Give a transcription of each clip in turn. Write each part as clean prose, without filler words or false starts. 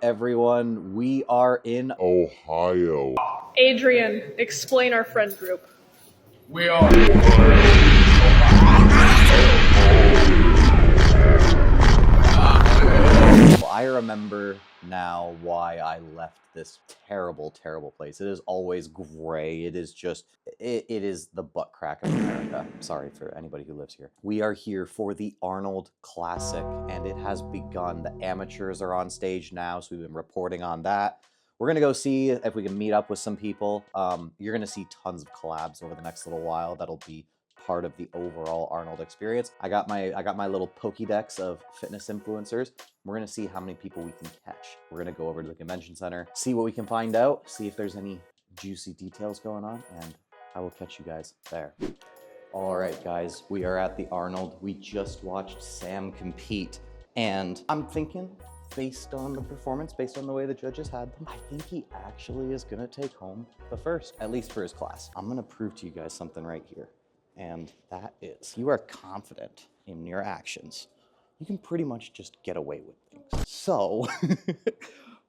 everyone? We are in Ohio. Adrian, explain our friend group. We are. Well, I remember now why I left this terrible, terrible place. It is always gray. It is just, it is the butt crack of America. Sorry for anybody who lives here. We are here for the Arnold Classic, and it has begun. The amateurs are on stage now, so we've been reporting on that. We're gonna go see if we can meet up with some people. You're gonna see tons of collabs over the next little while. That'll be part of the overall Arnold experience. I got my little Pokédex of fitness influencers. We're gonna see how many people we can catch. We're gonna go over to the convention center, see what we can find out, see if there's any juicy details going on, and I will catch you guys there. All right, guys, we are at the Arnold. We just watched Sam compete, and I'm thinking, based on the performance, based on the way the judges had them, I think he actually is gonna take home the first, at least for his class. I'm gonna prove to you guys something right here. And that is, you are confident in your actions, you can pretty much just get away with things. So,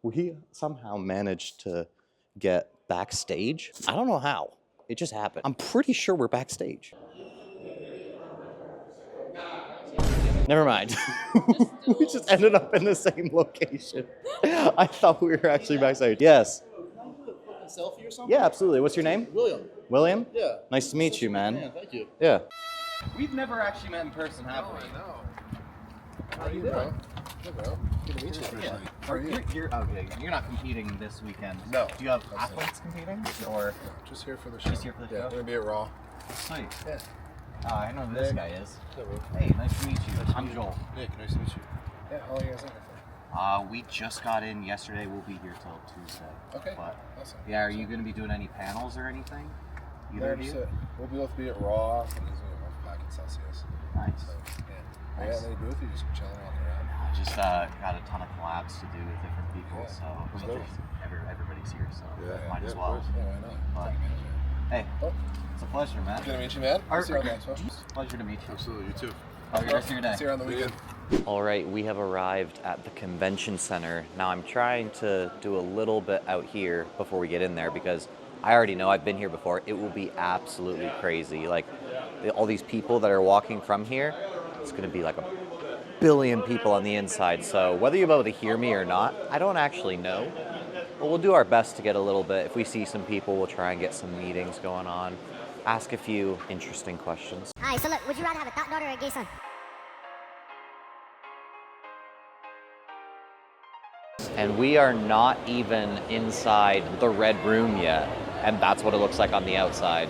we somehow managed to get backstage. I don't know how, it just happened. I'm pretty sure we're backstage. Never mind. We just ended up in the same location. I thought we were actually backstage. Yes. Selfie or something? Yeah, absolutely. What's your name? William. William? Yeah. Nice to meet you, man. Yeah, thank you. Yeah. We've never actually met in person, have we? No. How are you doing? Good, bro. Good to meet you. Yeah. You're not competing this weekend. No. Do you have athletes competing? Or Just here for the show. just here for the Yeah, show? gonna be at Raw. Sweet. Yeah. I know who this guy is. Yeah, bro. Hey, nice to meet you. I'm Joel. Nick, nice to meet you. Yeah, how long are you guys in here for? We just got in yesterday. We'll be here till Tuesday. Okay. But, Awesome. yeah, are you going to be doing any panels or anything? Either of you? We'll both be at Raw, and he's gonna be at Wolfpack and Celsius. Nice. So, yeah. Nice. Yeah, any booth, you just chilling, walking around. I just got a ton of collabs to do with different people, Yeah. so everybody's here, so Yeah, might yeah, as of well. course. Yeah, why not? But, Tag manager. hey, Oh. it's a pleasure, man. Good to meet you, man. See you on the expo. Pleasure to meet you. Absolutely, you too. Have a good rest of your day. See you on the weekend. All right, we have arrived at the convention center. Now I'm trying to do a little bit out here before we get in there because I already know I've been here before. It will be absolutely crazy. Like all these people that are walking from here, it's gonna be like a billion people on the inside. So whether you'll be able to hear me or not, I don't actually know. But we'll do our best to get a little bit. If we see some people, we'll try and get some meetings going on. Ask a few interesting questions. Alright, so look, would you rather have a thought daughter or a gay son? And we are not even inside the red room yet. And that's what it looks like on the outside.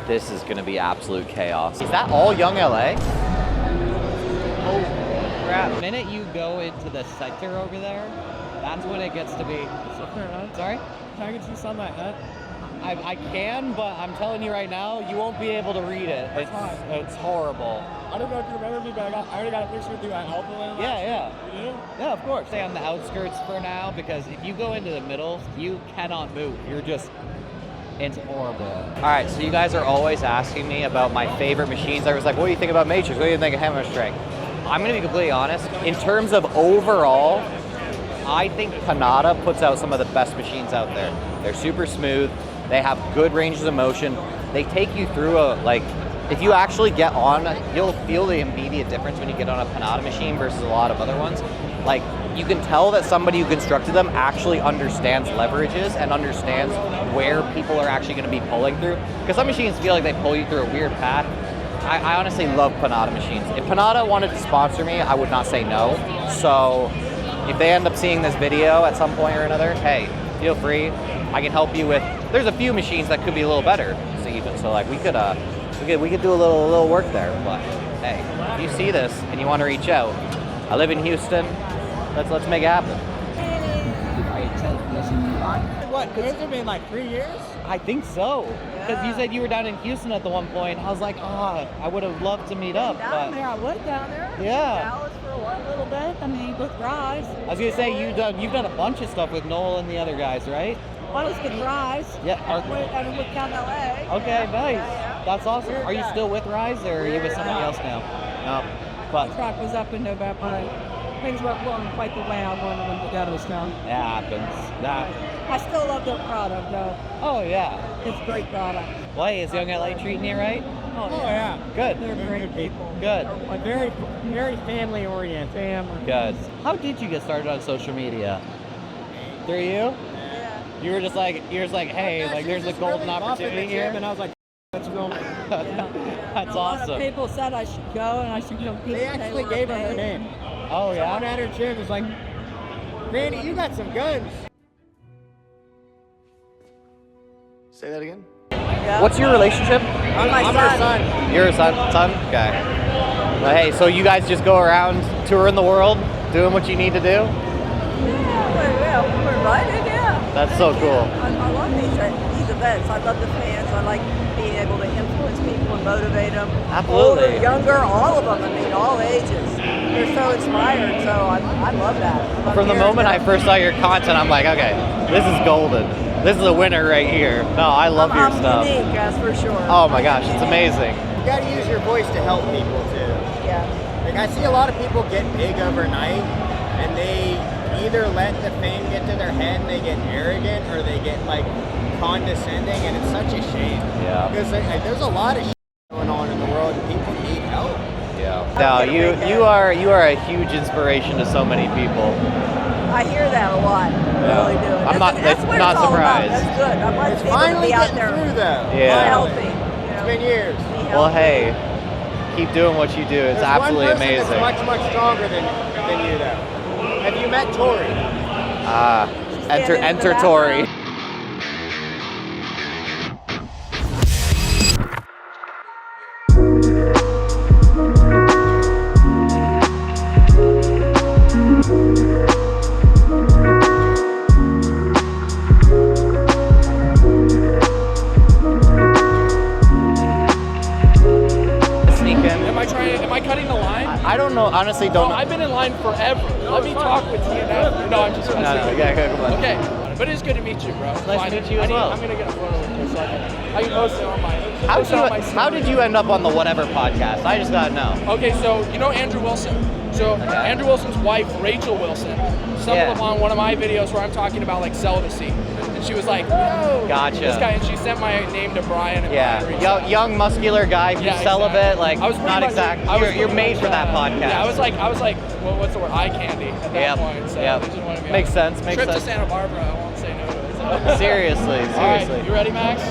This is gonna be absolute chaos. Is that all Young LA? Oh crap. The minute you go into the center over there, that's when it gets to be... Sorry? Can I get you some of that? I can, but I'm telling you right now, you won't be able to read it. It's horrible. I don't know if you remember me, but I already got a picture with you at Alpha Land. Yeah. You do? Yeah, of course. Stay on the outskirts for now, because if you go into the middle, you cannot move. It's horrible. All right, so you guys are always asking me about my favorite machines. I was like, what do you think about Matrix? What do you think of hammer strength? I'm gonna be completely honest. In terms of overall, I think Panada puts out some of the best machines out there. They're super smooth. They have good ranges of motion. They take you through if you actually get on, you'll feel the immediate difference when you get on a Panada machine versus a lot of other ones. Like, you can tell that somebody who constructed them actually understands leverages and understands where people are actually gonna be pulling through. Because some machines feel like they pull you through a weird path. I honestly love Panada machines. If Panada wanted to sponsor me, I would not say no. So, if they end up seeing this video at some point or another, hey, feel free. I can help you with. There's a few machines that could be a little better, so like we could do a little work there. But hey, if you see this and you want to reach out, I live in Houston. Let's make it happen. What, because it's been like 3 years? I think so. Because you said you were down in Houston at the one point. I was like, I would have loved to meet up. Down there, I was down there. Yeah. Dallas for one little bit. I mean, with Rise. I was gonna say you've done a bunch of stuff with Noel and the other guys, right? One was with Rise. Yeah. And with Count LA. Okay, nice. Yeah. That's awesome. Are you still with Rise or are you with somebody else now? No. But Truck was up in November. things weren't going quite the way I wanted them to go this time. It happens. That. I still love their product, though. Oh yeah. It's a great product. Well, is Young LA treating you right? Oh, Oh, yeah. Good. They're great people. Good. Like very, very family oriented. Family. Good. How did you get started on social media? Through you? Yeah. You were just like, hey, like there's a golden opportunity here. And I was like, let's film it. That's A lot of awesome. people said I should go and I should compete. They actually gave her her name. Oh Someone yeah. at her gym was like, Randy, you got some guns. Say that again? What's your relationship? I'm her son. You're a son? Okay. Well, hey, so you guys just go around touring the world, doing what you need to do? Yeah, we're invited, yeah. That's so cool. I love these events. I love the fans. I like being able to influence people and motivate them. Absolutely. Older, younger, all of them. I mean, all ages. They're so inspired, so I love that. From the moment I first saw your content, I'm like, okay, this is golden. This is a winner right here. No, I love your stuff. Unique, that's for sure. Oh my gosh, it's amazing. You gotta use your voice to help people too. Yeah. Like I see a lot of people get big overnight and they either let the fame get to their head and they get arrogant or they get like condescending, and it's such a shame. Yeah. Because there's a lot of going on in the world and people need help. Yeah. No, you are a huge inspiration to so many people. I hear that a lot. I really do. I'm not That's what not it's all about. surprised. That's good. I want It's people to finally be out getting there. through though. Yeah. Healthy. It's been years. Well, hey, keep doing what you do. It's There's absolutely one person amazing. that's much stronger than you though. Have you met Tori? Enter in the Tori. Sneak in. Am I cutting the line? I don't know. Honestly, don't know. I've been in line forever. Let me talk with TNF. No, I'm just No, yeah, come on. Okay, but it's good to meet you, bro. Nice to meet you as well. I'm gonna get a photo with you so I can post it on my. How did you end up on the Whatever podcast? I just gotta know. Okay, so you know Andrew Wilson. So Andrew Wilson's wife, Rachel Wilson, stumbled upon one of my videos where I'm talking about like celibacy, and she was like, "Yo, Gotcha. this guy," and she sent my name to Brian. And Brian reached out. Young muscular guy who's celibate, exactly. like I was pretty not much- exact. I was You're pretty made much, for that podcast. Yeah, I was like, well, what's the word? Eye candy at that point. So they just wanted me Makes on. sense. Makes Trip sense. to Santa Barbara, I won't say no to it. So. Seriously. All right, you ready, Max?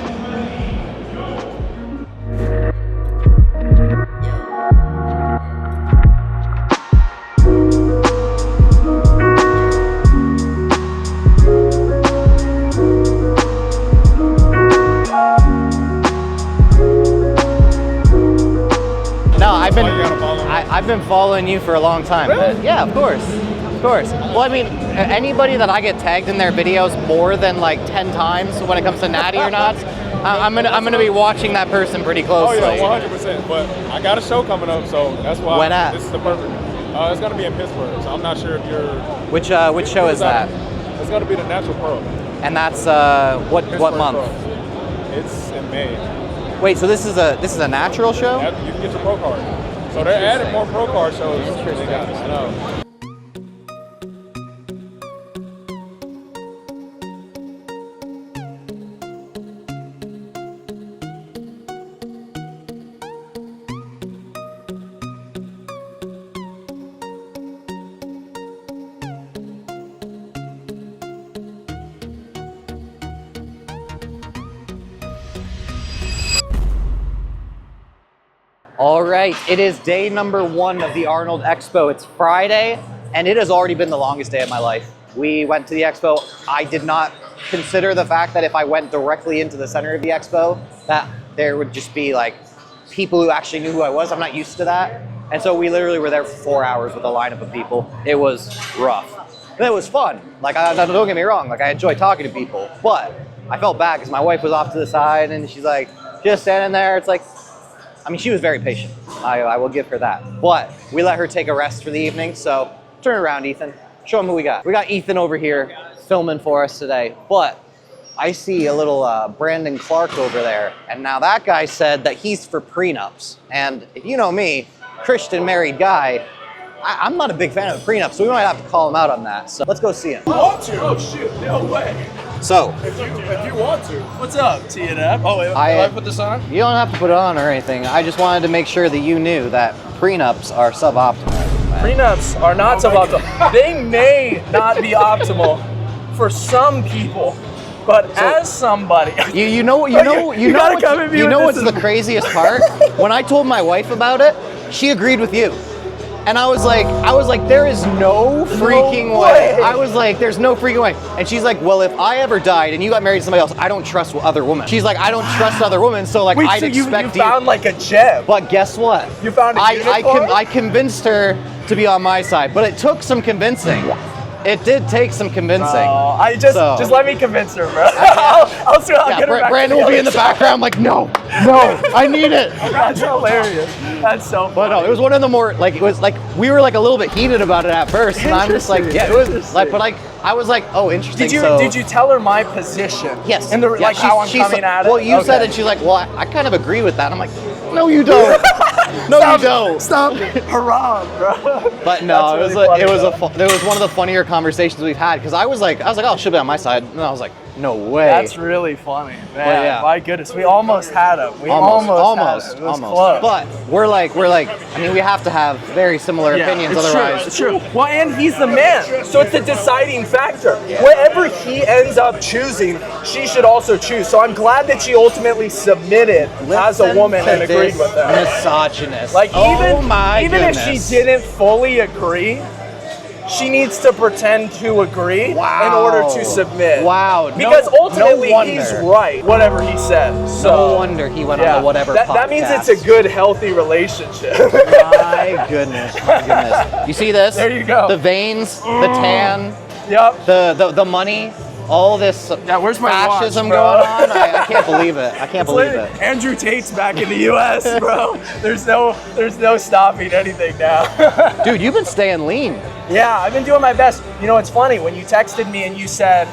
No, I've been following you for a long time. Really? Yeah, of course. Of course. Well, I mean, anybody that I get tagged in their videos more than like 10 times when it comes to natty or not, I'm gonna be watching that person pretty closely. Oh yeah, 100%. But I got a show coming up, so that's why When at? this is the perfect. It's gonna be in Pittsburgh, so I'm not sure if you're. Which show is that? It's gonna be the Natural Pro. And that's what Pittsburgh month? Pro. It's in May. Wait, so this is a natural show? You can get your pro card. So they're adding more pro card shows. Interesting. I know. All right, it is day number 1 of the Arnold Expo. It's Friday, and it has already been the longest day of my life. We went to the Expo. I did not consider the fact that if I went directly into the center of the Expo, that there would just be like people who actually knew who I was. I'm not used to that. And so we literally were there for 4 hours with a lineup of people. It was rough. But it was fun. Like, don't get me wrong, like I enjoy talking to people, but I felt bad because my wife was off to the side and she's like, just standing there. It's like, I mean, she was very patient. I will give her that. But we let her take a rest for the evening. So turn around, Ethan. Show them who we got. We got Ethan over here filming for us today. But I see a little Brandon Clark over there. And now that guy said that he's for prenups. And if you know me, Christian married guy, I'm not a big fan of prenups, so we might have to call him out on that. So let's go see him. You want to? Oh shoot, no way. So, If you want to. What's up, TNF? Oh, wait, I put this on? you don't have to put it on or anything. I just wanted to make sure that you knew that prenups are suboptimal. Prenups are not suboptimal. They may not be optimal for some people, but as somebody, You know what's the craziest part? When I told my wife about it, she agreed with you. And I was like, there is no freaking way. I was like, there's no freaking way. And she's like, well, if I ever died and you got married to somebody else, I don't trust other women. She's like, I don't trust other women, so like, I'd expect you found like a gem. But guess what? You found a unicorn? I convinced her to be on my side, but it took some convincing. It did take some convincing. Oh, just let me convince her, bro. I'll get her back. Brandon will be in the background like, no, I need it. That's hilarious. That's so funny. But no, it was one of the more, like, it was like, we were like a little bit heated about it at first, and I'm just like, yeah, it was like, but like, I was like, oh, interesting. Did you tell her my position? Yes. And like how I'm coming like, at it? Well, you said it, she's like, well, I kind of agree with that. I'm like, no, you don't. No, you don't. Stop it. Haram, bro. But no, That's it really was funny, it was one of the funnier conversations we've had, because I was like, oh, she'll be on my side, and I was like, no way. That's really funny, man. Well, yeah. My goodness, we almost had him. We almost. Had him. It was close. But we're like, I mean, we have to have very similar opinions, otherwise. It's true. Well, and he's the man, so it's the deciding factor. Whatever he ends up choosing, she should also choose. So I'm glad that she ultimately submitted as a woman and agreed with that. Misogynist. Like even if she didn't fully agree, she needs to pretend to agree in order to submit. Wow. Because ultimately he's right, whatever he said. So no wonder he went on the whatever podcast. That means it's a good, healthy relationship. My goodness. You see this? There you go. The veins, the tan, Yep. the money, all this where's my fascism watch, going on. I can't believe it. I can't believe it. Andrew Tate's back in the U.S., bro. There's no stopping anything now. Dude, you've been staying lean. Yeah, I've been doing my best. You know, it's funny when you texted me and you said,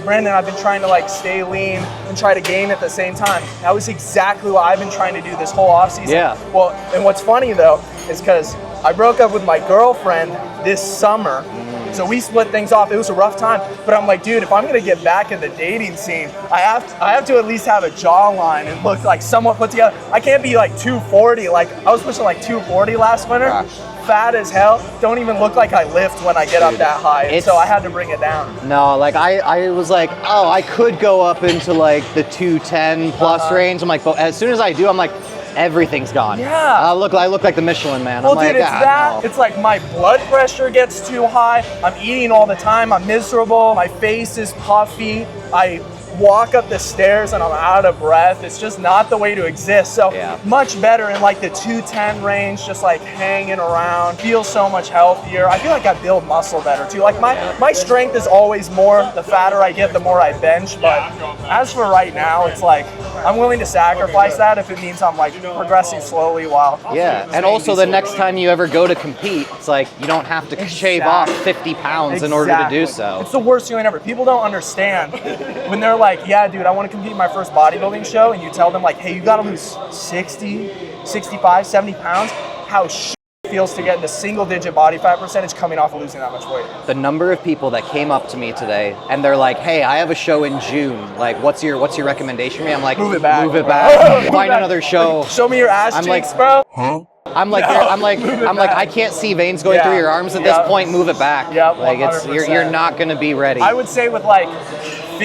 Brandon, I've been trying to like stay lean and try to gain at the same time. That was exactly what I've been trying to do this whole off season. Yeah. Well, and what's funny though is because I broke up with my girlfriend this summer. So we split things off. It was a rough time, but I'm like, dude, if I'm gonna get back in the dating scene, I have to at least have a jawline and look like somewhat put together. I can't be like 240. Like I was pushing like 240 last winter. Gosh. Fat as hell. Don't even look like I lift when I get up that high. And so I had to bring it down. No, like I was like, oh, I could go up into like the 210 plus range. I'm like, but as soon as I do, I'm like, everything's gone. Yeah. I look like the Michelin Man. Well, I'm like, dude, it's that. No. It's like my blood pressure gets too high. I'm eating all the time. I'm miserable. My face is puffy. I walk up the stairs and I'm out of breath. It's just not the way to exist. So much better in like the 210 range, just like hanging around. Feel so much healthier. I feel like I build muscle better too. Like my strength is always more. The fatter I get, the more I bench. But as for right now, it's like I'm willing to sacrifice that if it means I'm like progressing slowly while. Yeah, and also the next time you ever go to compete, it's like you don't have to shave off 50 pounds in order to do so. It's the worst feeling ever. People don't understand when they're like, yeah, dude, I want to compete in my first bodybuilding show, and you tell them like, hey, you got to lose 60, 65, 70 pounds, how it feels to get into single-digit body fat percentage coming off of losing that much weight. The number of people that came up to me today and they're like, hey, I have a show in June. Like, what's your recommendation for me? I'm like, move it back. Find another show. Like, show me your ass cheeks, like, bro. Huh? I'm like, I can't see veins going through your arms at this point. Move it back. Yep, like it's you're not going to be ready. I would say with like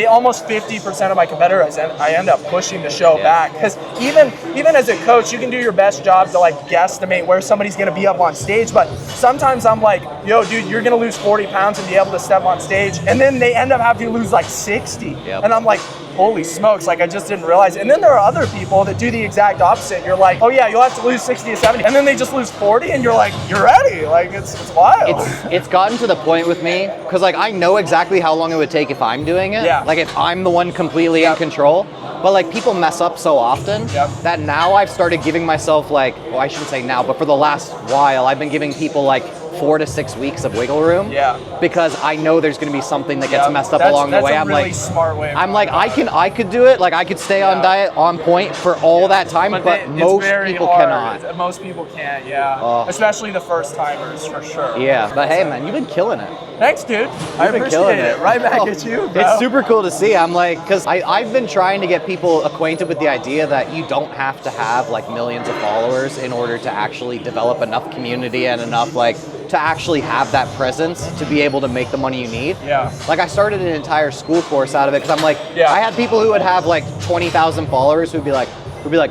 almost 50% of my competitors, I end up pushing the show back, because even as a coach, you can do your best job to like guesstimate where somebody's going to be up on stage, but sometimes I'm like, yo, dude, you're going to lose 40 pounds and be able to step on stage, and then they end up having to lose like 60, and I'm like, holy smokes, like I just didn't realize it. And then there are other people that do the exact opposite. You're like, oh yeah, you'll have to lose 60 to 70, and then they just lose 40, and you're like, you're ready. Like it's wild. It's gotten to the point with me, because like I know exactly how long it would take if I'm doing it. Yeah. Like if I'm the one completely in control. But like people mess up so often that now I've started giving myself like, well, I shouldn't say now, but for the last while, I've been giving people like 4 to 6 weeks of wiggle room. Yeah. Because I know there's going to be something that gets messed up That's- along the way. That's I'm a really like, smart way. I'm like, I could do it. Like I could stay on diet, on point for all that time, but it's most very people hard. cannot. Most people can't, yeah. Especially the first timers, for sure. Yeah, but hey, man, you've been killing it. Thanks, dude. I been appreciate killing it. it. Right back Oh, at you, bro. It's super cool to see. I'm like, because I've been trying to get people acquainted with the idea that you don't have to have like millions of followers in order to actually develop enough community and enough like to actually have that presence to be able to make the money you need. Yeah. Like I started an entire school course out of it because I'm like, Yeah. I had people who would have like 20,000 followers who'd be like,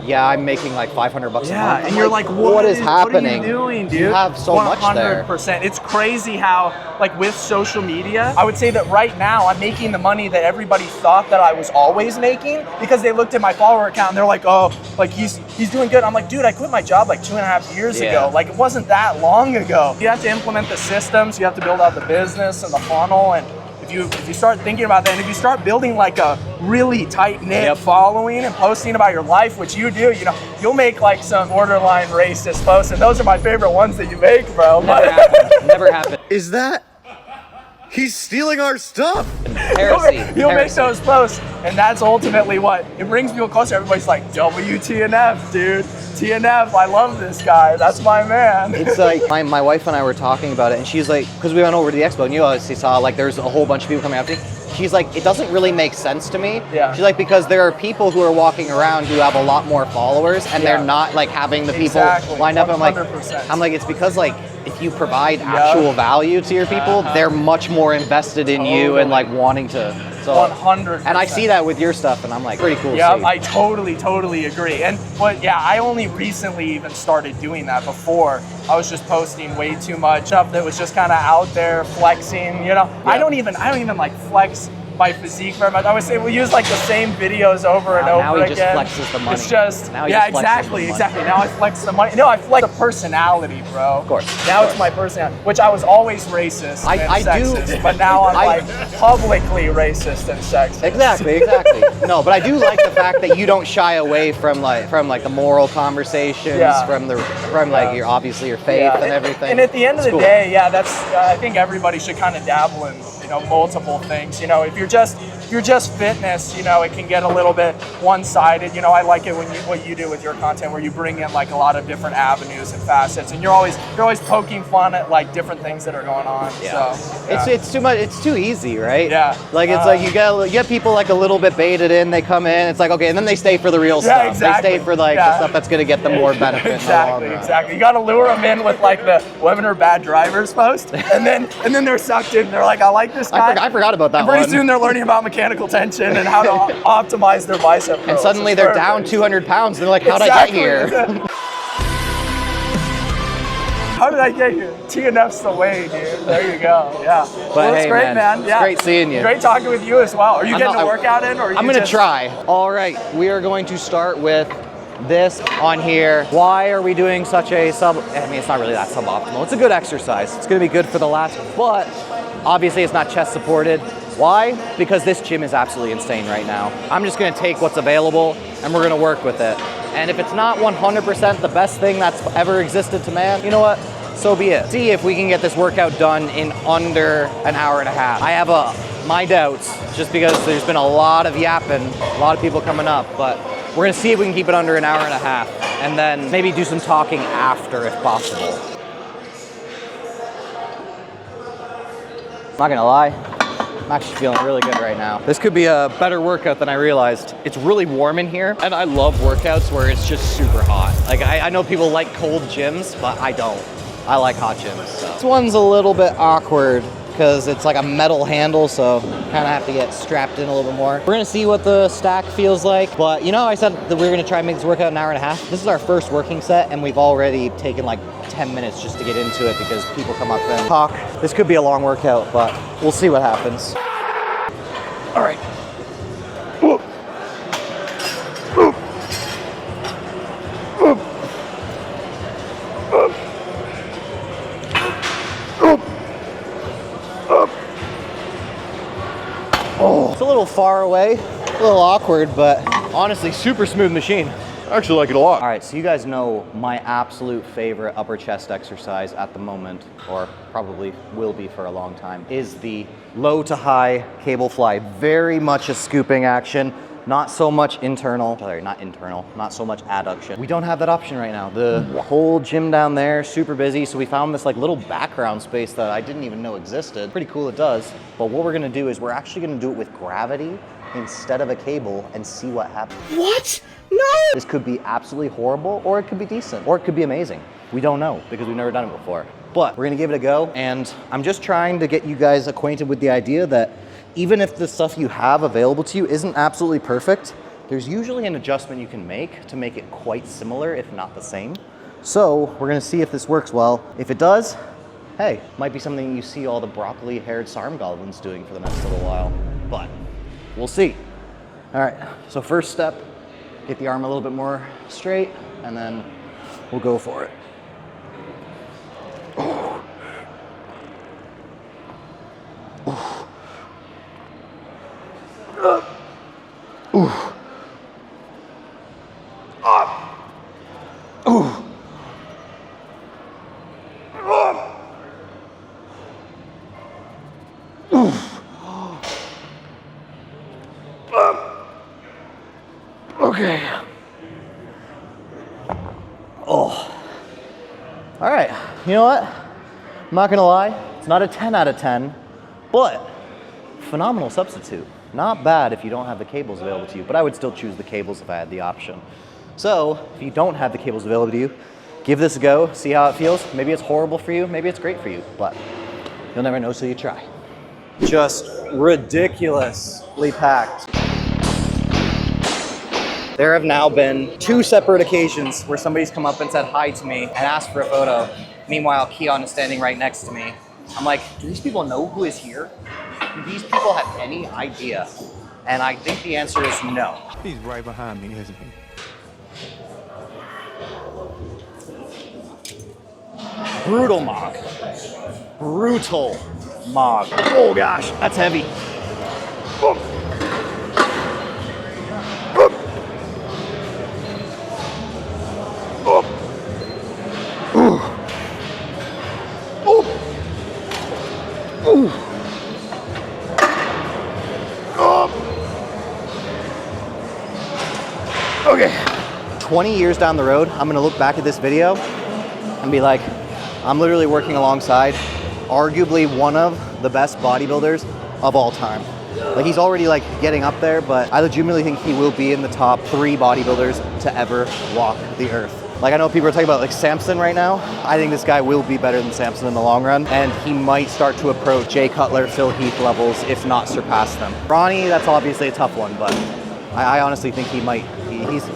yeah, I'm making like $500 a month. Yeah, I'm and you're like, what is happening? What are you doing, dude? You have so much there. 100%. It's crazy how, like, with social media, I would say that right now I'm making the money that everybody thought that I was always making because they looked at my follower account and they're like, oh, like he's doing good. I'm like, dude, I quit my job like 2.5 years ago. Like, it wasn't that long ago. You have to implement the systems. You have to build out the business and the funnel. And if you start thinking about that, and if you start building like a really tight-knit following and posting about your life, which you do, you know, you'll make like some borderline racist posts, and those are my favorite ones that you make, bro. Never happened. Never happened. Is that? He's stealing our stuff. Heresy. You'll make those posts, and that's ultimately what it brings people closer. Everybody's like, WTNF, dude. TNF, I love this guy. That's my man. It's like my wife and I were talking about it, and she's like, because we went over to the expo, and you obviously saw like there's a whole bunch of people coming up to me. She's like, it doesn't really make sense to me. Yeah. She's like, because there are people who are walking around who have a lot more followers, and they're not like having the people lined up. 100%. I'm like, it's because like if you provide actual value to your people, they're much more invested in you and like wanting to. So, 100%. And I see that with your stuff, and I'm like, pretty cool. Yeah, to see. I totally agree. But yeah, I only recently even started doing that. Before, I was just posting way too much stuff that was just kind of out there flexing. You know, I don't even like flex my physique very much. I would say we use like the same videos over and over now he again. just flexes the money. It's just now he just flexes the exactly. money. Now I flex the money. No, I flex the personality, bro. Of course. Now it's my personality, which I was always racist and sexist, but now I'm like publicly racist and sexist. Exactly. No, but I do like the fact that you don't shy away from like the moral conversations, from like your obviously your faith and everything. And at the end of the day, that's I think everybody should kind of dabble in multiple things. You know, if you're just fitness, you know, it can get a little bit one-sided. You know, I like it when what you do with your content, where you bring in like a lot of different avenues and facets, and you're always poking fun at like different things that are going on. Yeah. So it's too much. It's too easy, right? Yeah. Like it's like you get people like a little bit baited in. They come in. It's like okay, and then they stay for the real stuff. Exactly. They stay for like the stuff that's gonna get them more benefit. Exactly. You gotta lure them in with like the women are bad drivers post, and then they're sucked in. They're like, I like this guy. I forgot about that and pretty one. soon they're learning about mechanical tension and how to optimize their bicep curls. And suddenly It's they're perfect. down 200 pounds. They're like, how'd I get here? How did I get here? TNF's the way, dude. There you go. Yeah. But it's hey, great, man. It's great seeing you. Great talking with you as well. Are you getting a workout in, or are you I'm gonna try. All right, we are going to start with this on here. Why are we doing such a it's not really that suboptimal. It's a good exercise. It's gonna be good for the lats, but obviously it's not chest supported. Why? Because this gym is absolutely insane right now. I'm just gonna take what's available and we're gonna work with it. And if it's not 100% the best thing that's ever existed to man, you know what? So be it. See if we can get this workout done in under an hour and a half. I have my doubts, just because there's been a lot of yapping, a lot of people coming up, but we're gonna see if we can keep it under an hour and a half, and then maybe do some talking after if possible. Not gonna lie, I'm actually feeling really good right now. This could be a better workout than I realized. It's really warm in here, and I love workouts where it's just super hot. Like I know people like cold gyms, but I don't. I like hot gyms. So. This one's a little bit awkward because it's like a metal handle, so kind of have to get strapped in a little bit more. We're gonna see what the stack feels like, but you know, I said that we were gonna try and make this workout an hour and a half. This is our first working set, and we've already taken like 10 minutes just to get into it because people come up and talk. This could be a long workout, but we'll see what happens. All right. Oh, it's a little far away, a little awkward, but honestly, super smooth machine. I actually like it a lot. All right, so you guys know my absolute favorite upper chest exercise at the moment, or probably will be for a long time, is the low to high cable fly. Very much a scooping action. Not so much internal, sorry, not internal, not so much adduction. We don't have that option right now. The whole gym down there, super busy, so we found this like little background space that I didn't even know existed. Pretty cool it does, but what we're gonna do is we're actually gonna do it with gravity instead of a cable and see what happens. What? No! This could be absolutely horrible, or it could be decent, or it could be amazing. We don't know, because we've never done it before. But we're gonna give it a go, and I'm just trying to get you guys acquainted with the idea that even if the stuff you have available to you isn't absolutely perfect, there's usually an adjustment you can make to make it quite similar, if not the same. So we're gonna see if this works well. If it does, hey, might be something you see all the broccoli-haired sarm goblins doing for the next little while, but we'll see. All right, so first step, get the arm a little bit more straight, and then we'll go for it. Okay. Oh. All right, you know what? I'm not gonna lie, it's not a 10 out of 10, but phenomenal substitute. Not bad if you don't have the cables available to you, but I would still choose the cables if I had the option. So if you don't have the cables available to you, give this a go, see how it feels. Maybe it's horrible for you, maybe it's great for you, but you'll never know till you try. Just ridiculously packed. There have now been 2 separate occasions where somebody's come up and said hi to me and asked for a photo. Meanwhile, Keon is standing right next to me. I'm like, do these people know who is here? Do these people have any idea? And I think the answer is no. He's right behind me, isn't he? Brutal mog. Brutal mog. Oh gosh, that's heavy. Oh. Okay, 20 years down the road, I'm gonna look back at this video and be like, I'm literally working alongside arguably one of the best bodybuilders of all time. Like, he's already like getting up there, but I legitimately think he will be in the top 3 bodybuilders to ever walk the earth. Like, I know people are talking about like Samson right now. I think this guy will be better than Samson in the long run, and he might start to approach Jay Cutler, Phil Heath levels, if not surpass them. Ronnie, that's obviously a tough one, but I honestly think he might.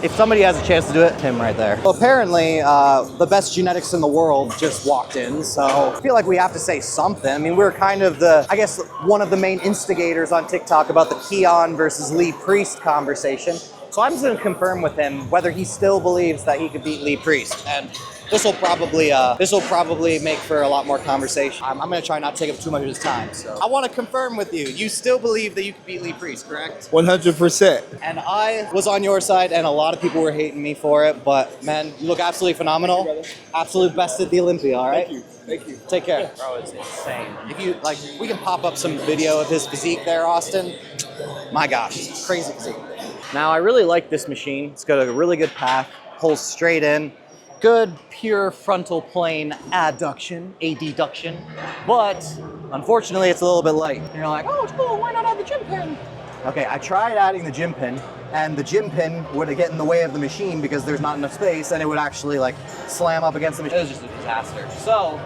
If somebody has a chance to do it, him right there. Well, apparently, the best genetics in the world just walked in, so I feel like we have to say something. I mean, we're kind of I guess, one of the main instigators on TikTok about the Keon versus Lee Priest conversation. So I'm just gonna confirm with him whether he still believes that he could beat Lee Priest. And this will probably make for a lot more conversation. I'm gonna try not to take up too much of his time. So I wanna confirm with you, you still believe that you could beat Lee Priest, correct? 100%. And I was on your side, and a lot of people were hating me for it, but man, you look absolutely phenomenal. Thank you, absolute best at the Olympia, all right? Thank you. Take care. Bro, it's insane. If you, like, we can pop up some video of his physique there, Austin. My gosh, it's crazy physique. Now, I really like this machine. It's got a really good path, pulls straight in. Good, pure frontal plane adduction, adduction, but unfortunately it's a little bit light. And you're like, oh, it's cool, why not add the gym pin? Okay, I tried adding the gym pin, and the gym pin would get in the way of the machine because there's not enough space, and it would actually like slam up against the machine. It was just a disaster. So,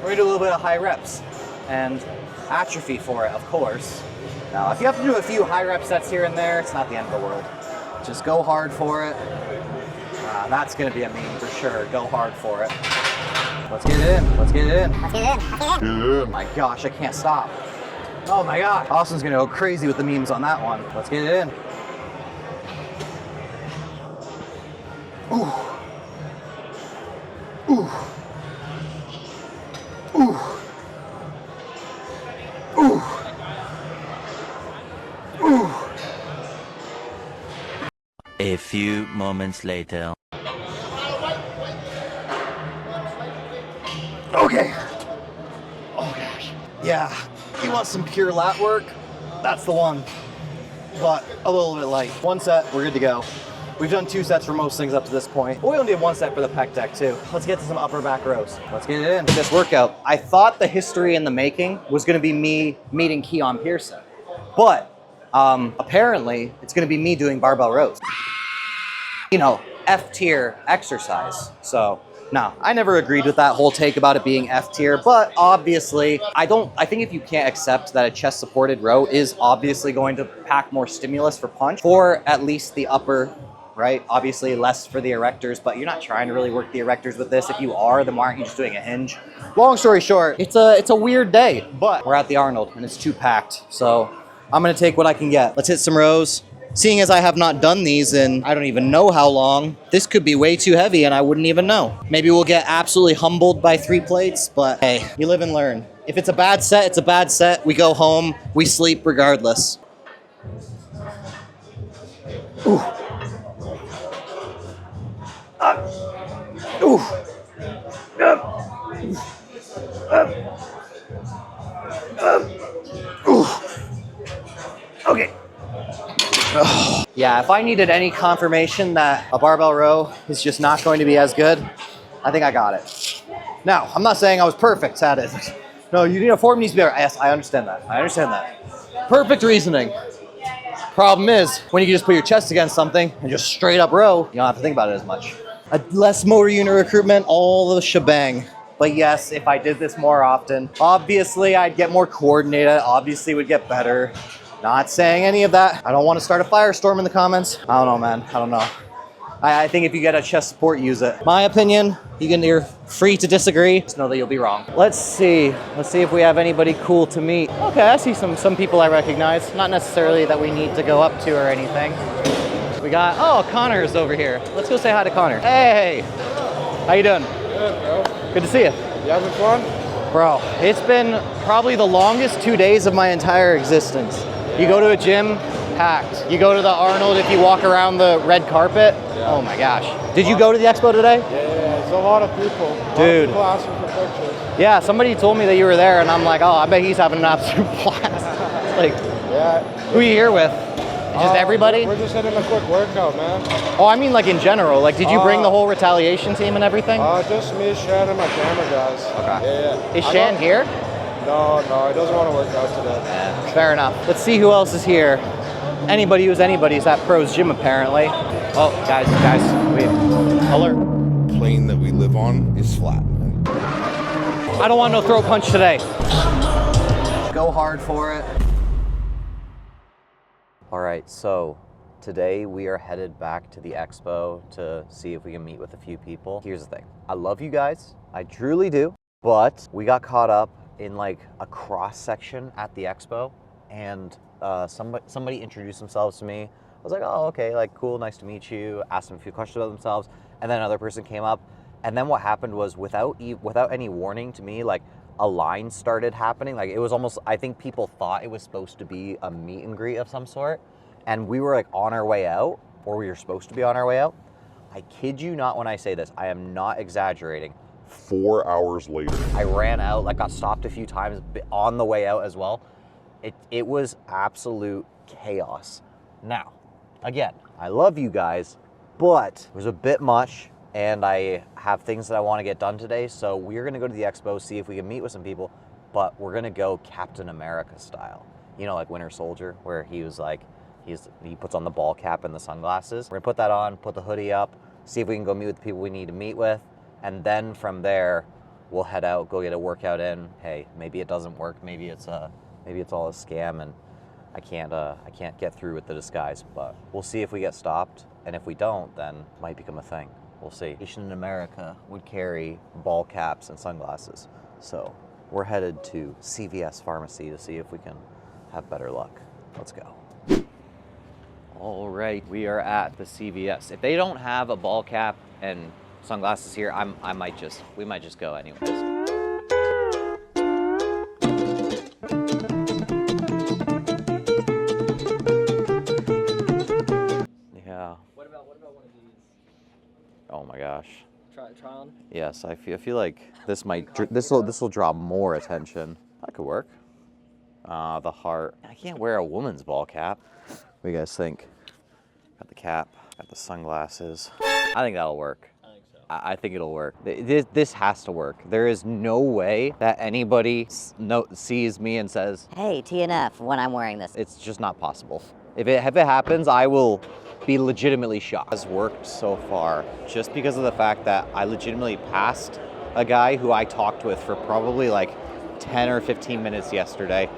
we're gonna do a little bit of high reps and atrophy for it, of course. Now, if you have to do a few high rep sets here and there, it's not the end of the world. Just go hard for it. That's gonna be a meme for sure. Go hard for it. Let's get it in. Let's get it in. Let's get it in. Let's get it in. Oh my gosh, I can't stop. Oh my god. Austin's gonna go crazy with the memes on that one. Let's get it in. Ooh. Ooh. Ooh. Ooh. Ooh. A few moments later. Okay. Oh gosh. Yeah. You want some pure lat work? That's the one. But a little bit light. One set, we're good to go. We've done 2 sets for most things up to this point. But we only did 1 set for the pec deck too. Let's get to some upper back rows. Let's get it in. For this workout, I thought the history in the making was gonna be me meeting Keon Pearson. But apparently it's gonna be me doing barbell rows. You know, F tier exercise. So no, I never agreed with that whole take about it being F tier, but obviously I think if you can't accept that a chest supported row is obviously going to pack more stimulus for punch for at least the upper, right? Obviously less for the erectors, but you're not trying to really work the erectors with this. If you are, then why aren't you just doing a hinge? Long story short, it's a weird day, but we're at the Arnold and it's too packed. So I'm gonna take what I can get. Let's hit some rows. Seeing as I have not done these in I don't even know how long, this could be way too heavy and I wouldn't even know. Maybe we'll get absolutely humbled by 3 plates, but hey, you live and learn. If it's a bad set, it's a bad set. We go home, we sleep regardless. Ooh. Ooh. Ooh. Okay. Yeah, if I needed any confirmation that a barbell row is just not going to be as good, I think I got it. Now, I'm not saying I was perfect at it. No, your form needs to be better. Yes, I understand that. I understand that. Perfect reasoning. Problem is, when you can just put your chest against something and just straight up row, you don't have to think about it as much. Less motor unit recruitment, all the shebang. But yes, if I did this more often, obviously I'd get more coordinated, obviously would get better. Not saying any of that. I don't want to start a firestorm in the comments. I don't know, man. I don't know. I think if you get a chest support, use it. My opinion, you're free to disagree. Just know that you'll be wrong. Let's see. Let's see if we have anybody cool to meet. Okay, I see some people I recognize. Not necessarily that we need to go up to or anything. We got, oh, Connor's over here. Let's go say hi to Connor. Hey, how you doing? Good, bro. Good to see you. You having fun? Bro, it's been probably the longest 2 days of my entire existence. You go to a gym, packed. You go to the Arnold, if you walk around the red carpet, oh my gosh. Did you go to the expo today? Yeah, it's a lot of people. Dude. A lot of people asking for pictures. Yeah, somebody told me that you were there, and I'm like, oh, I bet he's having an absolute blast. Like, yeah. Who are you here with? Just everybody? We're just hitting a quick workout, man. Oh, I mean like in general. Like, did you bring the whole retaliation team and everything? Just me, Shan, and my camera guys. Okay. Yeah. Is Shan here? No, he doesn't want to work out today. Yeah, fair enough. Let's see who else is here. Anybody who's anybody's at Pro's Gym, apparently. Oh, guys, we alert. Plane that we live on is flat. I don't want no throat punch today. Go hard for it. All right, so today we are headed back to the expo to see if we can meet with a few people. Here's the thing. I love you guys. I truly do. But we got caught up in like a cross section at the expo, and somebody introduced themselves to me. I was like, oh, okay, like cool, nice to meet you. Asked them a few questions about themselves, and then another person came up, and then what happened was without any warning to me, like a line started happening. Like it was almost, I think people thought it was supposed to be a meet and greet of some sort, and we were like on our way out, or we were supposed to be on our way out. I kid you not when I say this, I am not exaggerating. 4 hours later, I ran out, like got stopped a few times on the way out as well. It was absolute chaos. Now, again, I love you guys, but it was a bit much, and I have things that I want to get done today, so we're gonna go to the expo, see if we can meet with some people, but we're gonna go Captain America style. You know, like Winter Soldier, where he was like, he puts on the ball cap and the sunglasses. We're gonna put that on, put the hoodie up, see if we can go meet with the people we need to meet with, and then from there, we'll head out, go get a workout in. Hey, maybe it doesn't work. Maybe it's all a scam, and I can't get through with the disguise. But we'll see if we get stopped, and if we don't, then it might become a thing. We'll see. In America would carry ball caps and sunglasses, so we're headed to CVS Pharmacy to see if we can have better luck. Let's go. All right, we are at the CVS. If they don't have a ball cap and sunglasses here, we might just go anyways. Yeah. What about Oh my gosh. Try on. Yes, I feel like this will draw more attention. That could work. The heart. I can't wear a woman's ball cap. What do you guys think? Got the cap, got the sunglasses. I think that'll work. I think it'll work. This has to work. There is no way that anybody sees me and says, Hey, TNF, when I'm wearing this. it's just not possible. If it happens, I will be legitimately shocked. It's worked so far just because of the fact that I legitimately passed a guy who I talked with for probably like 10 or 15 minutes yesterday,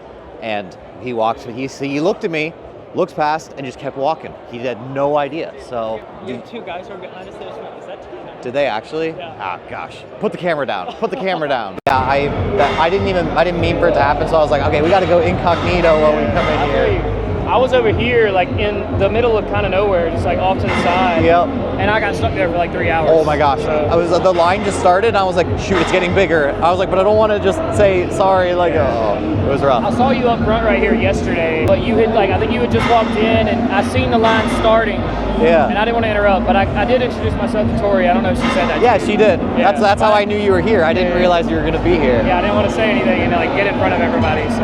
and he looked at me, looked past, and just kept walking. He had no idea. So You two guys are behind us there. Is that TNF? did they actually? Yeah. Ah, gosh. Put the camera down. Put the camera down. Yeah, I didn't mean for it to happen, so I was like, okay, we got to go incognito when we come in here. I was over here, like in the middle of kind of nowhere, just like off to the side. Yep. And I got stuck there for like 3 hours. Oh my gosh. So, The line just started, and I was like, shoot, it's getting bigger. I was like, but I don't want to just say sorry. Like, oh, it was rough. I saw you up front right here yesterday, but you had I think you had just walked in, and I seen the line starting. Yeah. And I didn't want to interrupt, but I did introduce myself to Tori. I don't know if she said that. Yeah, she did. Yeah. That's how I knew you were here. I didn't realize you were going to be here. Yeah, I didn't want to say anything and like get in front of everybody. So.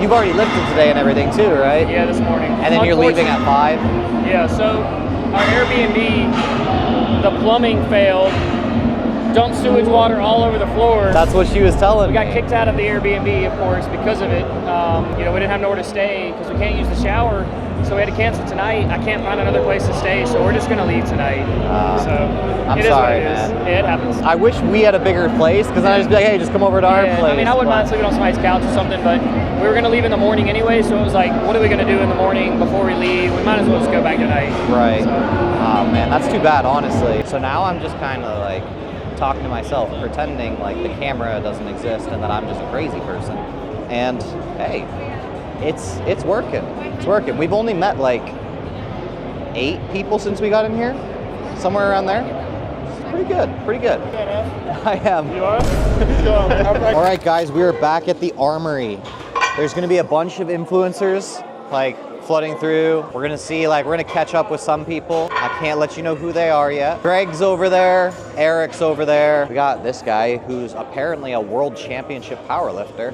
You've already lifted today and everything too, right? Yeah, this morning. And then you're leaving at 5? Yeah, so our Airbnb, the plumbing failed, dumped sewage water all over the floor. That's what she was telling me. We got kicked out of the Airbnb, of course, because of it. We didn't have nowhere to stay because we can't use the shower, so we had to cancel tonight. I can't find another place to stay, so we're just going to leave tonight. I'm it sorry, is what it is. man. Yeah, it happens. I wish we had a bigger place, because then I'd just be like, hey, just come over to our place. I mean, I wouldn't mind sleeping on somebody's couch or something, but we were going to leave in the morning anyway, so it was like, what are we going to do in the morning before we leave? We might as well just go back tonight. Right. So. Oh, man, that's too bad, honestly. So now I'm just kind of like talking to myself, pretending like the camera doesn't exist and that I'm just a crazy person. And hey, it's working. It's working. We've only met like 8 people since we got in here, somewhere around there. It's pretty good. Pretty good. I am. You are? All right, guys, we are back at the Armory. There's going to be a bunch of influencers like flooding through. We're going to see, we're going to catch up with some people. I can't let you know who they are yet. Greg's over there. Eric's over there. We got this guy who's apparently a world championship powerlifter.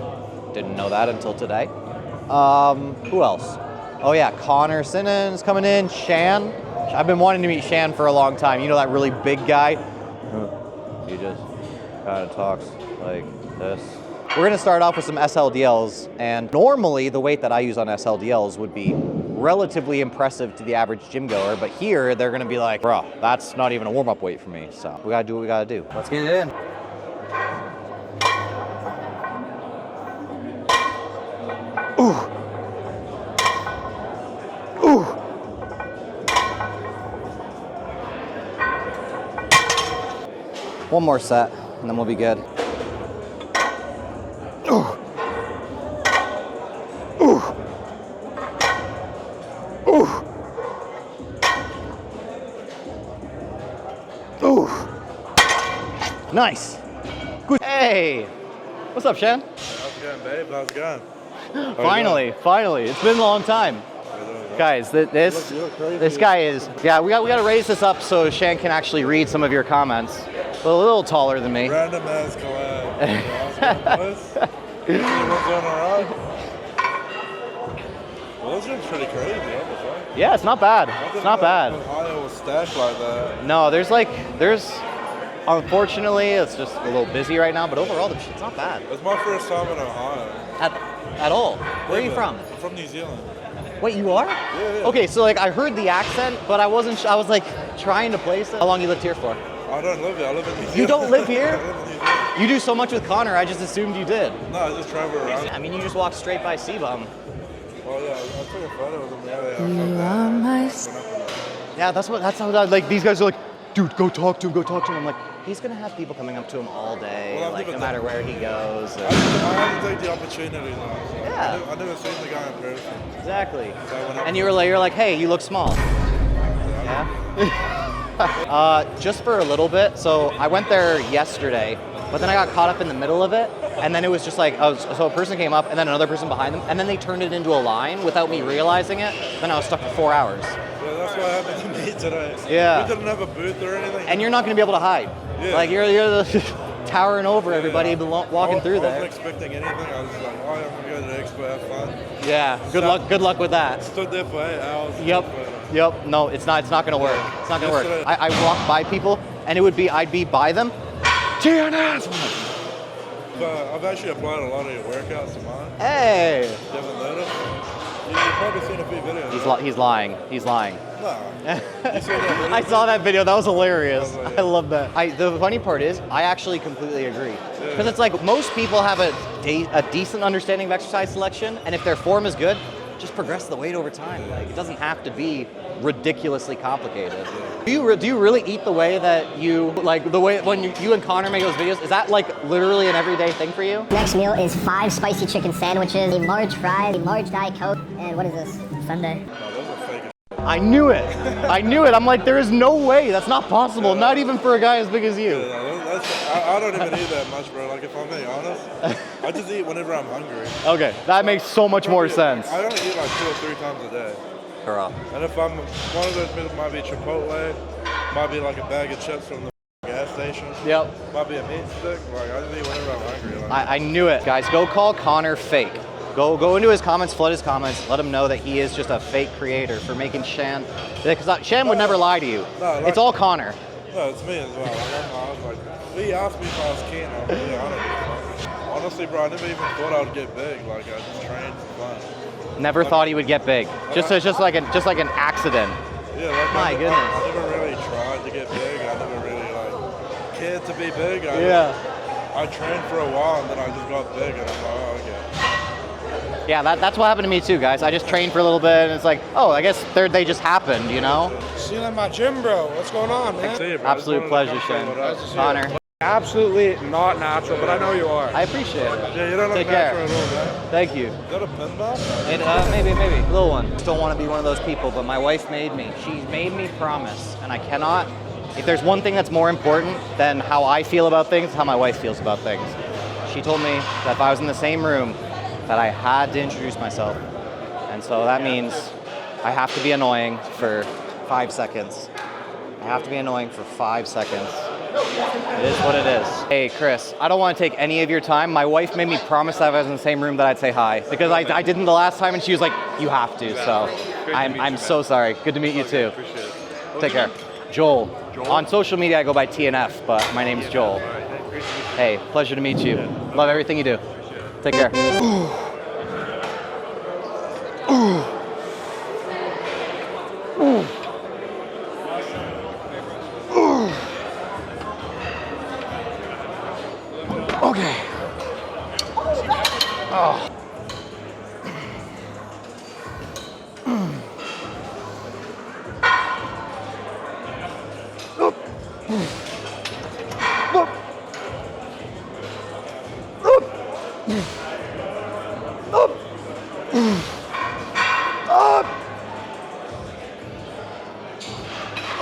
Didn't know that until today. Who else? Oh yeah, Connor Sinnon's coming in. Shan. I've been wanting to meet Shan for a long time. You know that really big guy? He just kind of talks like this. We're gonna start off with some SLDLs, and normally the weight that I use on SLDLs would be relatively impressive to the average gym goer, but here they're gonna be like, bro, that's not even a warm-up weight for me. So we gotta do what we gotta do. Let's get it in. Ooh. Ooh. One more set, and then we'll be good. Ooh. Ooh. Ooh. Ooh. Nice. Good. Hey. What's up, Shan? How's it going, babe? How's it going? Finally. It's been a long time. Guys, this guy is, yeah, we got to raise this up so Shan can actually read some of your comments. A little taller than me. Random ass collab. What's going on? Well, this room's pretty crazy. Yeah, it's not bad. It's not bad. Ohio was stashed like that. No, there's unfortunately, it's just a little busy right now, but overall, the shit's not bad. It's my first time in Ohio. At all? Where are you from? I'm from New Zealand. Wait, you are? Yeah. Okay, so I heard the accent, but I wasn't, I was trying to place it. How long you lived here for? I don't live here. I live in New Zealand. You don't live here? I live in New Zealand. You do so much with Connor, I just assumed you did. No, I just travel around. I mean, you just walked straight by Seabum. Oh yeah, I took a photo with him earlier. You are my... Yeah, that's how, these guys are like, dude, go talk to him. I'm like, he's gonna have people coming up to him all day, no matter where he goes. I have to take the opportunity now. Yeah. I've never seen the guy in person. Exactly. So and you're like, hey, you look small. Yeah. Just for a little bit. So I went there yesterday, but then I got caught up in the middle of it, and then it was just like, so a person came up, and then another person behind them, and then they turned it into a line without me realizing it. Then I was stuck for 4 hours. Yeah, that's what happened to me today. Yeah. We didn't have a booth or anything. And you're not going to be able to hide. Yeah. Like you're towering over everybody walking through I there. wasn't expecting anything. I was just like, oh, I'm gonna go to the expo, have fun. Yeah. Good luck with that. Stood there for 8 hours. Yep. No, it's not gonna work. It's not gonna work. I walk by people and I'd be by them. TNF! But I've actually applied a lot of your workouts to mine. Hey! You haven't noticed? You've probably seen a few videos. He's lying. He's lying. No. You saw that video? I saw that video. That was hilarious. I love that. The funny part is, I actually completely agree. Because it's like most people have a decent understanding of exercise selection, and if their form is good, just progress the weight over time. Like it doesn't have to be ridiculously complicated. Do you really eat the way that you like the way when you and Connor make those videos? Is that like literally an everyday thing for you? Next meal is 5 spicy chicken sandwiches, a large fry, a large Diet Coke, and what is this? Sundae. I knew it. I'm like, there is no way. That's not possible. Not even for a guy as big as you. I don't even eat that much, bro. Like, if I'm being honest, I just eat whenever I'm hungry. Okay, that makes so much more sense. I only eat like 2 or 3 times a day. Hurrah. And if I'm, one of those meals might be Chipotle, might be like a bag of chips from the gas station. Yep. Might be a meat stick. Like, I just eat whenever I'm hungry. Like. I knew it. Guys, go call Connor fake. Go into his comments, flood his comments, let him know that he is just a fake creator for making Shan. Because Shan would never lie to you. No, like, it's all Connor. No, it's me as well. I was like, he asked me if I was keen. I'm really honest. Honestly, bro, I never even thought I would get big. Like, I just trained for fun. Never thought he would get big. Just like an accident. Yeah, like my goodness. I never really tried to get big. I never really like cared to be big. I trained for a while and then I just got big and I'm like, oh, okay. Yeah, that's what happened to me too, guys. I just trained for a little bit and it's like, oh, I guess third day just happened, you know? See you in my gym, bro. What's going on, man? See you, bro. Absolute pleasure, Shane. Honor. Absolutely not natural, but I know you are. I appreciate it. Yeah, you don't look Take natural care. at all, man. Thank you. Is that a pin bar? Maybe. Little one. Just don't want to be one of those people, but my wife made me. She made me promise, and I cannot. If there's one thing that's more important than how I feel about things, it's how my wife feels about things. She told me that if I was in the same room, that I had to introduce myself. And so that means I have to be annoying for 5 seconds. I have to be annoying for 5 seconds. It is what it is. Hey, Chris, I don't want to take any of your time. My wife made me promise that if I was in the same room that I'd say hi. Because I didn't the last time and she was like, you have to. So I'm so sorry. Good to meet you too. Take care. Joel. On social media, I go by TNF, but my name's Joel. Hey, pleasure to meet you. Love everything you do. Take care. Okay. Oh.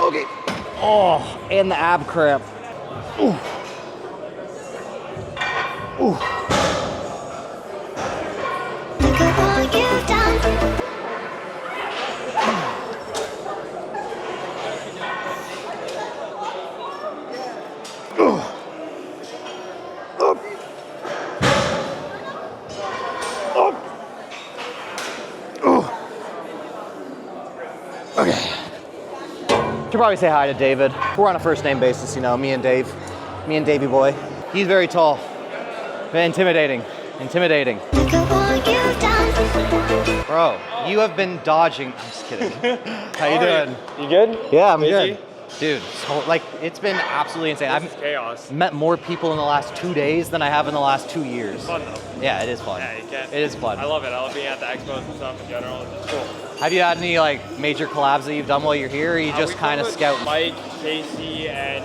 Okay. Oh, and the ab cramp. Ooh. Ooh. Look at what you've done. Okay. Should probably say hi to David. We're on a first name basis, you know, me and Davey boy. He's very tall. Intimidating. Bro, you have been dodging. I'm just kidding. How you doing? You good? Yeah, I'm Busy? good. Dude, so like it's been absolutely insane. This is chaos. Met more people in the last 2 days than I have in the last 2 years. It's fun though. Yeah, it is fun. Yeah, you can. It is fun. I love it. I love being at the expos and stuff in general. It's just cool. Have you had any like major collabs that you've done while you're here, or are you just kind of scouting? Mike, Casey, and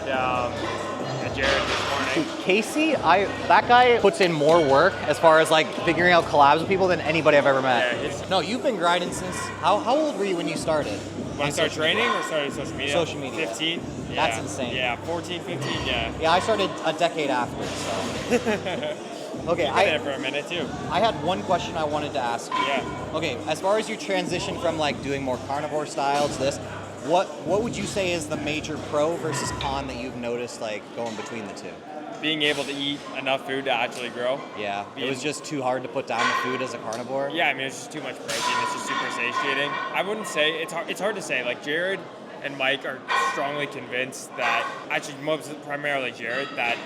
Jared this morning. Casey, that guy puts in more work as far as like figuring out collabs with people than anybody I've ever met. Yeah, no, you've been grinding since, how old were you when you started? When I started training or started social media? Social media. 15. Yeah. That's insane. Yeah, 14, 15, yeah. Yeah, I started a decade after, so. Okay, I did it for a minute too. I had one question I wanted to ask you. Yeah. Okay, as far as you transition from like doing more carnivore style to this, what would you say is the major pro versus con that you've noticed like going between the two? Being able to eat enough food to actually grow. Yeah, it was just too hard to put down the food as a carnivore. Yeah, I mean it's just too much protein. It's just super satiating. I wouldn't say it's hard to say. Like Jared and Mike are strongly convinced that actually primarily Jared that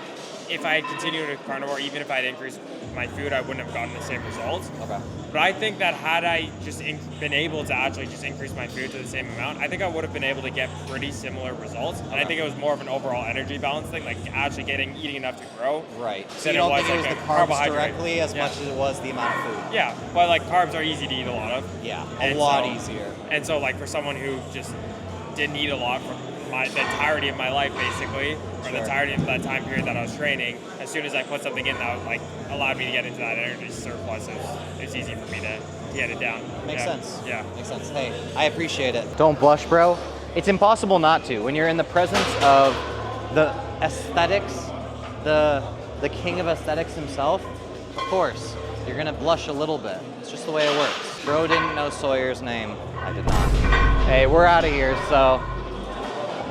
if I had continued with carnivore, even if I had increased my food, I wouldn't have gotten the same results. Okay. But I think that had I just been able to actually just increase my food to the same amount, I think I would have been able to get pretty similar results. And I think it was more of an overall energy balance thing, like actually eating enough to grow. Right. So Than you don't think it like was a the carbs carbohydrate. directly as much as it was the amount of food? Yeah, but like carbs are easy to eat a lot of. Yeah, And a lot so- easier. And so like for someone who just didn't eat a lot for the entirety of my life basically, or the Sure. entirety of that time period that I was training, as soon as I put something in that like allowed me to get into that energy surplus, it's easy for me to get it down. Makes Yeah. sense. Yeah. Makes sense. Hey, I appreciate it. Don't blush, bro. It's impossible not to. When you're in the presence of the aesthetics, the king of aesthetics himself, of course, you're gonna blush a little bit. It's just the way it works. Bro didn't know Sawyer's name. I did not. Hey, we're out of here, so.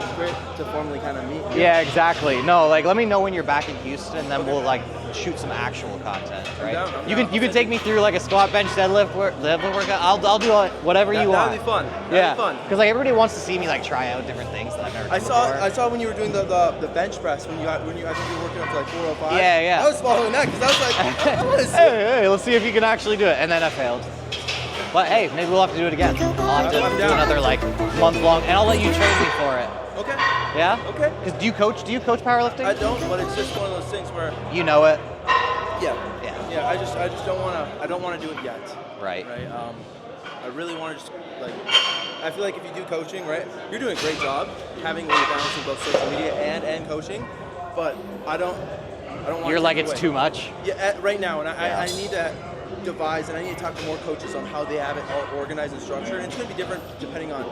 It's great to formally kind of meet you. Yeah, exactly. No, like let me know when you're back in Houston, and then we'll like shoot some actual content, right? I'm you down. can take me through like a squat, bench, deadlift workout. I'll do whatever you want. That'd be fun. Yeah, That'd be fun. because like everybody wants to see me like try out different things that I've never done before. I saw when you were doing the bench press when you I think you were working up to like 405. Yeah. I was following that because I was like, I want to see. Hey, let's see if you can actually do it. And then I failed. But hey, maybe we'll have to do it again. I'll have to I'm do down. another like month long, and I'll let you train me for it. Okay. Yeah? Okay. Because do you coach powerlifting? I don't, but it's just one of those things where You know it. yeah. Yeah. I just don't want to. I don't want to do it yet. Right. Right. I really want to just like. I feel like if you do coaching, right, you're doing a great job having a balance in both social media and coaching, but I don't want. You're to like take it's away. too much. Yeah, right now, and Yeah. I need to devise, and I need to talk to more coaches on how they have it all organized and structured. And it's going to be different depending on,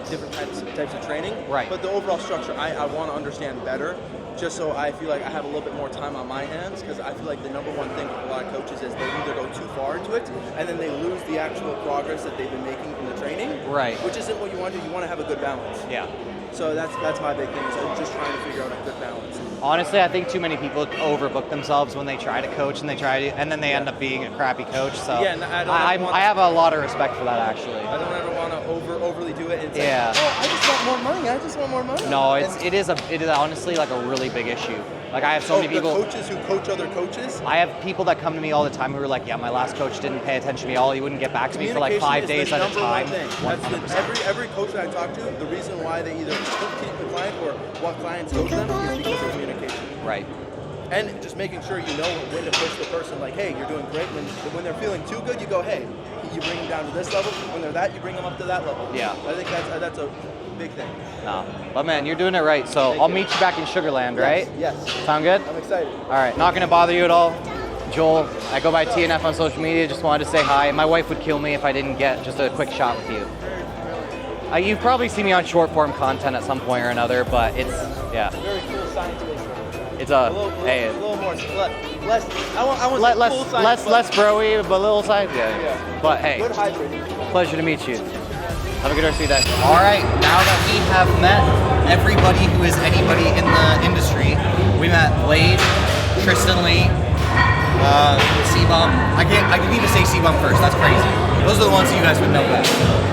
different types of training. Right. But the overall structure, I want to understand better, just so I feel like I have a little bit more time on my hands, because I feel like the number one thing with a lot of coaches is they either go too far into it, and then they lose the actual progress that they've been making in the training. Right. Which isn't what you want to do. You want to have a good balance. Yeah. So that's my big thing, is I'm just trying to figure out a good balance. Honestly, I think too many people overbook themselves when they try to coach and then they end up being a crappy coach. So Yeah, and I have a lot of respect for that actually. I don't ever want to overly do it. And say, Yeah. oh, I just want more money. I just want more money. No, And it is honestly like a really big issue. Like I have so many people. The coaches who coach other coaches. I have people that come to me all the time who are like, yeah, my last coach didn't pay attention to me at all. He wouldn't get back to me for like 5 days at a time. That's every coach that I talk to, the reason why they either don't keep the client or what clients coach them is because of communication. Right. And just making sure you know when to push the person, like, hey, you're doing great. When they're feeling too good, you go, hey, you bring them down to this level. When they're that, you bring them up to that level. Yeah. I think that's a big thing. No. But man, you're doing it right. So I'll meet you back in Sugarland, right? Yes. Sound good? I'm excited. All right, not gonna bother you at all. Joel, I go by TNF on social media, just wanted to say hi. My wife would kill me if I didn't get just a quick shot with you. You've probably seen me on short form content at some point or another, but it's, yeah. Very cool science-based. It's A little more, less. I want cool science, less broy, but a little side. Yeah. But hey, good hydrating. pleasure to meet you. Have a good rest of your day. All right, now that we have met everybody who is anybody in the industry, we met Blade, Tristan Lee, C-Bum. I can even say C-Bum first. That's crazy. Those are the ones that you guys would know best.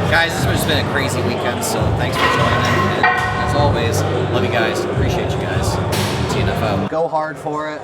Guys, this has just been a crazy weekend, so thanks for joining. And as always, love you guys. Appreciate you guys. TNF Out. Go hard for it.